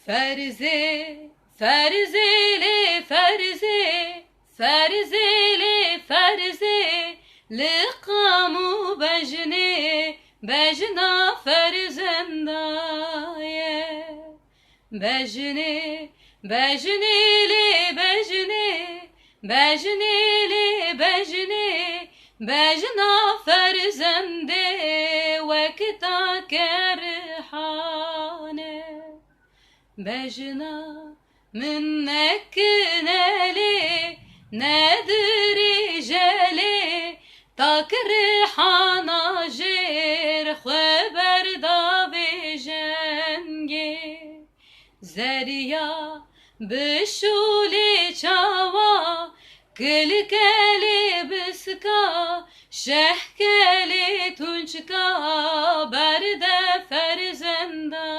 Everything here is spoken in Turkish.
Ferze, ferzeli ferze, ferzeli ferze, liqamu bejne, bejna ferzendaye. Bejne, bejneli bejne, bejneli bejne, bejna ferzende, vekta kerhane. بجنا منك نالي نادري جالي تاكر حناجر خبر دابي جنگي زريا بشولي چاوا كل كالي بسكا شهكالي تنشكا برد فرزندا